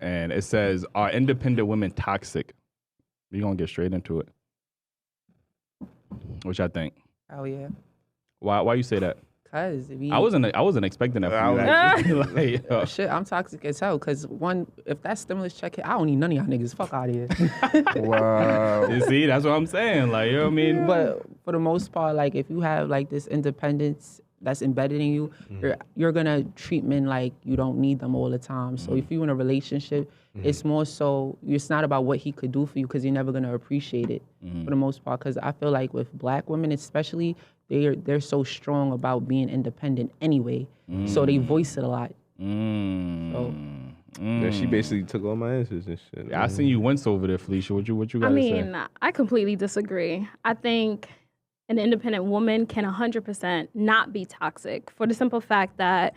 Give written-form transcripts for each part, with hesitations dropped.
and it says, "Are independent women toxic?" We're gonna get straight into it. Which I think. Oh yeah. Why you say that? Cause I wasn't expecting that from you. Actually. Like, shit, I'm toxic as hell. Cause one, if that stimulus check hit, I don't need none of y'all niggas. Fuck out of here. Wow. You see, that's what I'm saying. Like, you know what I mean? But for the most part, like if you have like this independence that's embedded in you, you're gonna treat men like you don't need them all the time. So if you're in a relationship, it's more so it's not about what he could do for you because you're never gonna appreciate it for the most part. Because I feel like with black women especially, they're so strong about being independent anyway, so they voice it a lot. So. Yeah, she basically took all my answers and shit. Yeah, I seen you wince over there, Felicia. What you guys say? I completely disagree. I think an independent woman can 100% not be toxic for the simple fact that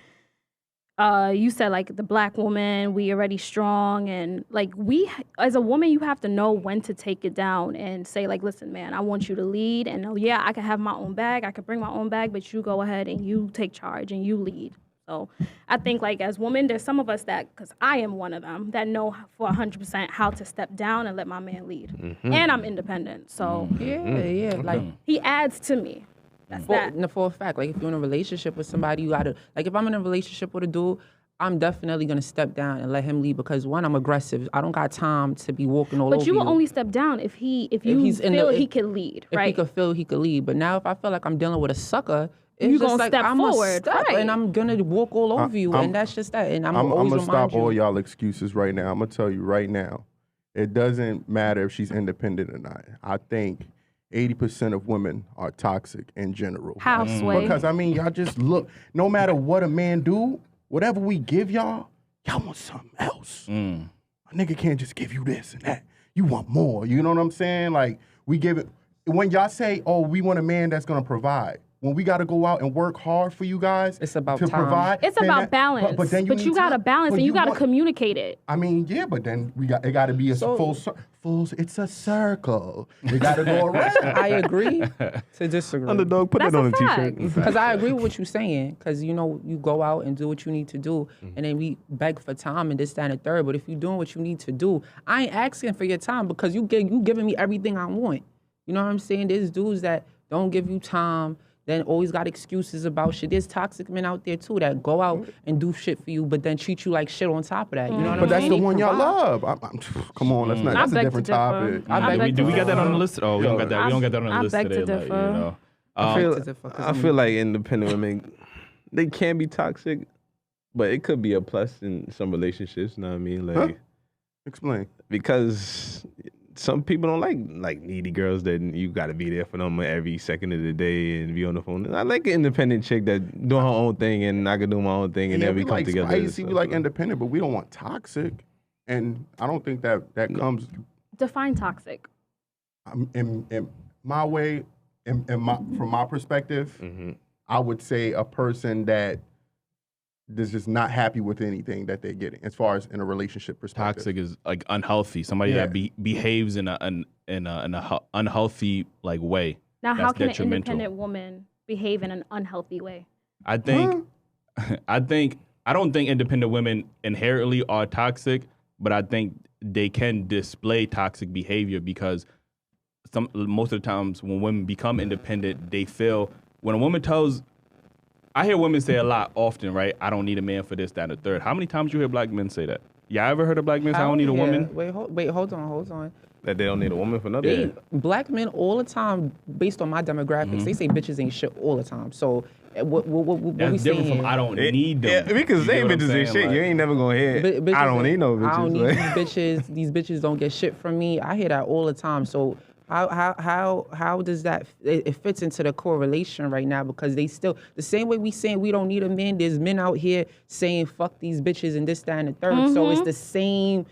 you said like the black woman, we already strong, and like we as a woman, you have to know when to take it down and say like, listen, man, I want you to lead, and yeah, I can have my own bag, I can bring my own bag, but you go ahead and you take charge and you lead. So I think like as women, there's some of us that, because I am one of them, that know for 100% how to step down and let my man lead. And I'm independent, so Yeah, like he adds to me. That's that. For a fact, like if you're in a relationship with somebody, you gotta, like if I'm in a relationship with a dude, I'm definitely gonna step down and let him lead because one, I'm aggressive. I don't got time to be walking all over you. But you will only step down if you feel he can lead, right? If he could feel he could lead. But now if I feel like I'm dealing with a sucker, you're just gonna like, step I'm forward, step, right? and I'm gonna walk all over you, and that's just that. And I'm always gonna stop remind you. all y'all excuses right now. I'm gonna tell you right now, it doesn't matter if she's independent or not. I think 80% of women are toxic in general. How, Sway? Because I mean, y'all just look. No matter what a man do, whatever we give y'all want something else. A nigga can't just give you this and that. You want more. You know what I'm saying? Like we give it. When y'all say, "Oh, we want a man that's gonna provide." When we got to go out and work hard for you guys it's about to time. provide. It's about balance. But then you got to balance and you got to communicate it. I mean, yeah, but then it got to be a full, it's a circle. We got to go around. I agree to disagree. Underdog, put That's that on a a t-shirt. Because I agree with what you're saying. Because, you know, you go out and do what you need to do. And then we beg for time and this, that, and the third. But if you're doing what you need to do, I ain't asking for your time because you giving me everything I want. You know what I'm saying? There's dudes that don't give you time, then always got excuses about shit. There's toxic men out there too that go out and do shit for you, but then treat you like shit on top of that. You know what I'm saying? But that's the one y'all love. Come on, that's a different topic. Do we got that on the list? Oh, we don't got that. We don't got that on the list today. To differ. I feel like independent women, they can be toxic, but it could be a plus in some relationships. You know what I mean? Like, Explain. Because some people don't like needy girls that you got to be there for them every second of the day and be on the phone. I like an independent chick that doing her own thing and I can do my own thing and then we come together. Spicy, we like independent, but we don't want toxic. And I don't think that comes. Define toxic. In my way, from my perspective, I would say a person that is just not happy with anything that they're getting, as far as in a relationship perspective. Toxic is like unhealthy. Somebody that behaves in a unhealthy like way. Now, how can an independent woman behave in an unhealthy way? I think, I don't think independent women inherently are toxic, but I think they can display toxic behavior because most of the times when women become independent, they feel when a woman tells. I hear women say a lot often, right? I don't need a man for this, that, and the third. How many times you hear black men say that? Y'all ever heard of black men say I don't need a woman? Wait, hold on. That they don't need a woman for nothing. Black men all the time, based on my demographics, they say bitches ain't shit all the time. So what That's we different saying? from I don't need them. Yeah, because they bitches ain't shit. Like, you ain't never gonna hear. Bitches I don't need no bitches. I don't need these bitches. These bitches don't get shit from me. I hear that all the time. So how does that it fits into the correlation right now? Because they still the same way we saying we don't need a man. There's men out here saying fuck these bitches and this, that, and the third. So it's the same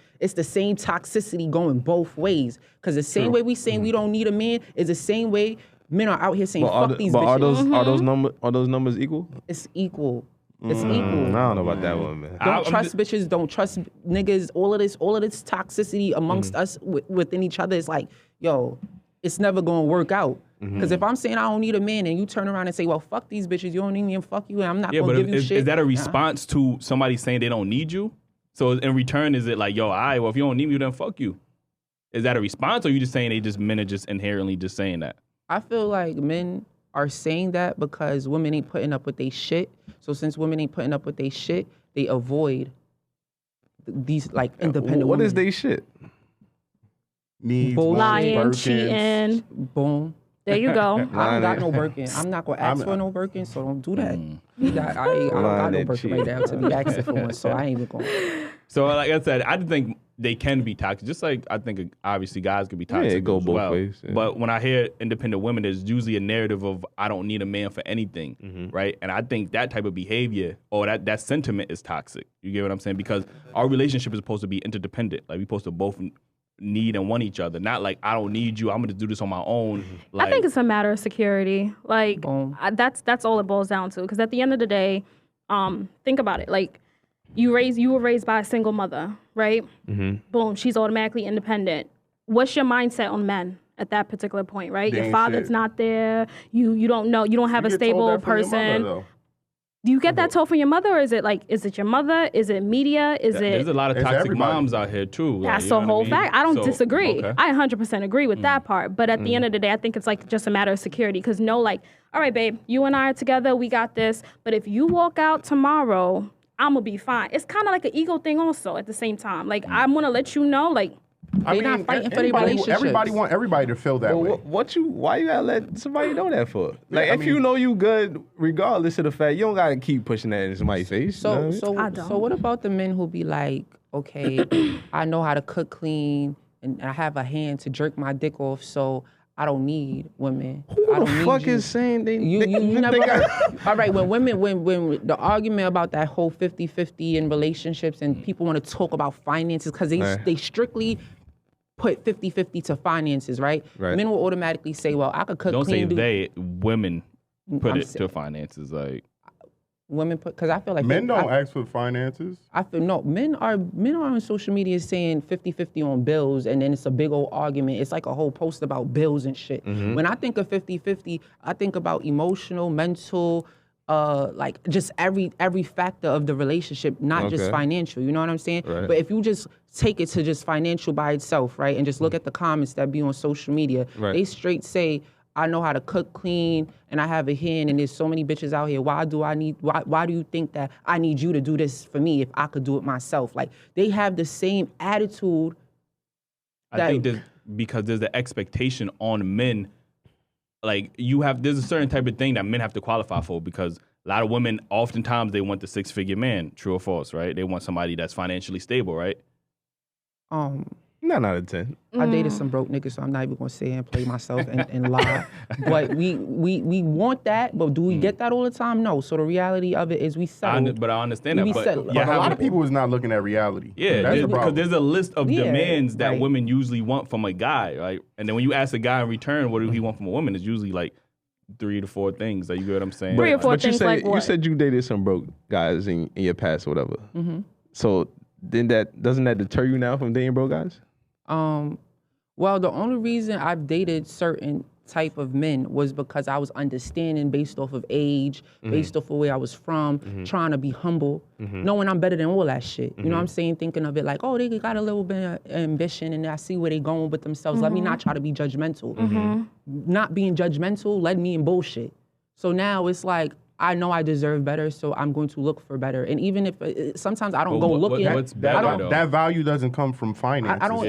toxicity going both ways. Because the same way we saying we don't need a man is the same way men are out here saying fuck these bitches. Are those numbers equal? It's equal. It's equal. I don't know about that one, man. Don't trust bitches. Don't trust niggas. All of this toxicity amongst us within each other is like, yo, it's never gonna work out. Because if I'm saying I don't need a man and you turn around and say, well, fuck these bitches, you don't need me and fuck you, and I'm not gonna give you shit. Is that a response to somebody saying they don't need you? So in return, is it like, yo, all right, well, if you don't need me, then fuck you? Is that a response, or are you just saying men are just inherently just saying that? I feel like men are saying that because women ain't putting up with their shit. So since women ain't putting up with their shit, they avoid these like independent What women. is they shit? Needs, Bullshit. Lying, Birkins. cheating. Boom. There you go. I don't got no Birkin. I'm not gonna ask for no Birkin, so don't do that. I don't got no Birkin right now to be asking for one, so I ain't even going. So like I said, I think they can be toxic. Just like I think obviously guys can be toxic. it go as both well. ways, yeah. But when I hear independent women, there's usually a narrative of I don't need a man for anything, right? And I think that type of behavior or that sentiment is toxic. You get what I'm saying? Because our relationship is supposed to be interdependent. Like we're supposed to both need and want each other. Not like I don't need you. I'm gonna do this on my own. Like, I think it's a matter of security. Like that's all it boils down to. Because at the end of the day, think about it. Like you were raised by a single mother, right? Boom, she's automatically independent. What's your mindset on men at that particular point, right? Your father's not there. You don't know. You don't have a stable person. Do you get that told from your mother, or is it your mother? Is it media? There's a lot of toxic moms out here too. That's the whole fact. I don't disagree. Okay. I 100% agree with that part. But at the end of the day, I think it's like just a matter of security. Because all right, babe, you and I are together. We got this. But if you walk out tomorrow, I'm gonna be fine. It's kind of like an ego thing also at the same time. Like I'm gonna let you know, like. They're not fighting for their relationships. Everybody want everybody to feel that way. Why you gotta let somebody know that for? Like, if you know you good, regardless of the fact, you don't gotta keep pushing that in somebody's face. So what about the men who be like, okay, I know how to cook clean and I have a hand to jerk my dick off, so I don't need women. Who the fuck is saying they? You never all right, when the argument about that whole 50-50 in relationships and people want to talk about finances because they strictly put 50-50 to finances, right? Men will automatically say, well, I could cook clean. Don't say women put it to finances. Like women put, because I feel like men don't ask for finances. I feel no, men are on social media saying 50-50 on bills, and then it's a big old argument. It's like a whole post about bills and shit. When I think of 50-50, I think about emotional, mental, like just every factor of the relationship, not just financial. You know what I'm saying? But if you just take it to just financial by itself, right, and just look at the comments that be on social media, they straight say, I know how to cook clean and I have a hand and there's so many bitches out here. Why do you think that I need you to do this for me if I could do it myself? Like they have the same attitude. I think because there's the expectation on men. Like there's a certain type of thing that men have to qualify for because a lot of women oftentimes they want the 6-figure man, true or false, right? They want somebody that's financially stable, right? 9 out of 10. I dated some broke niggas, so I'm not even gonna say and play myself and lie. But we want that, but do we get that all the time? No. So the reality of it is we settle. But I understand that. But a lot of people is not looking at reality. Yeah, because there's a list of demands that women usually want from a guy, right? And then when you ask a guy in return, what do he want from a woman? It's usually like 3 to 4 things. Like, you get what I'm saying? 3 or 4 things like what? You said you dated some broke guys in your past or whatever. So doesn't that deter you now from dating broke guys? Well, the only reason I've dated certain type of men was because I was understanding based off of age, based off of where I was from, trying to be humble, knowing I'm better than all that shit. You know what I'm saying? Thinking of it like, oh, they got a little bit of ambition and I see where they going with themselves. Let me not try to be judgmental. Not being judgmental led me in bullshit. So now it's like, I know I deserve better, so I'm going to look for better. And even if sometimes I don't go looking at that value doesn't come from finances. I don't.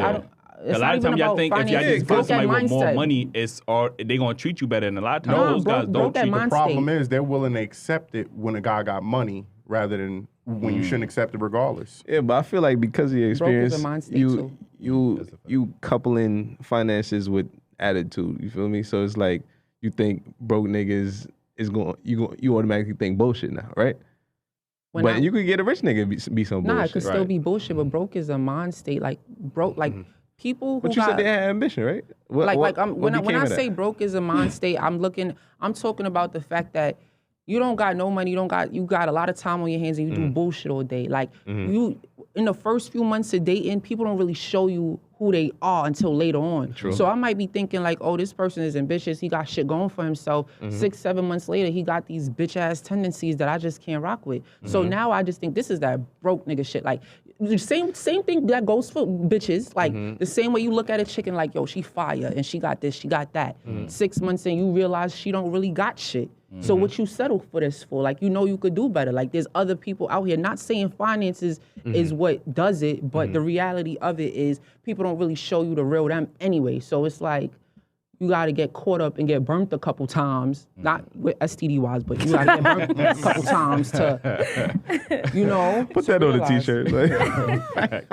A lot of times y'all think if y'all just find somebody with more money, they gonna treat you better. And a lot of times those guys don't treat. The problem is they're willing to accept it when a guy got money rather than when you shouldn't accept it regardless. Yeah, but I feel like because of your experience, you coupling finances with attitude. You feel me? So it's like you think broke niggas you automatically think bullshit now, right? But you could get a rich nigga be some bullshit. Nah, it could still be bullshit, but broke is a mind state. Like broke, like people who But you said they had ambition, right? When I say broke is a mind state, I'm talking about the fact that you don't got no money, you got a lot of time on your hands and you do bullshit all day. Like you, in the first few months of dating, people don't really show you who they are until later on. True. So I might be thinking like, oh, this person is ambitious, he got shit going for himself. 6-7 months later, he got these bitch ass tendencies that I just can't rock with. So now I just think this is that broke nigga shit. Like the same thing that goes for bitches. Like the same way you look at a chicken like, yo, she fire and she got this, she got that. 6 months in, you realize she don't really got shit. So what you settle for this for? Like, you know you could do better. Like, there's other people out here, not saying finances is what does it, but the reality of it is people don't really show you the real them anyway. So it's like, you gotta get caught up and get burnt a couple times, not with STD-wise, but you gotta get burnt a couple times to, you know. Put that on a t-shirt. Like.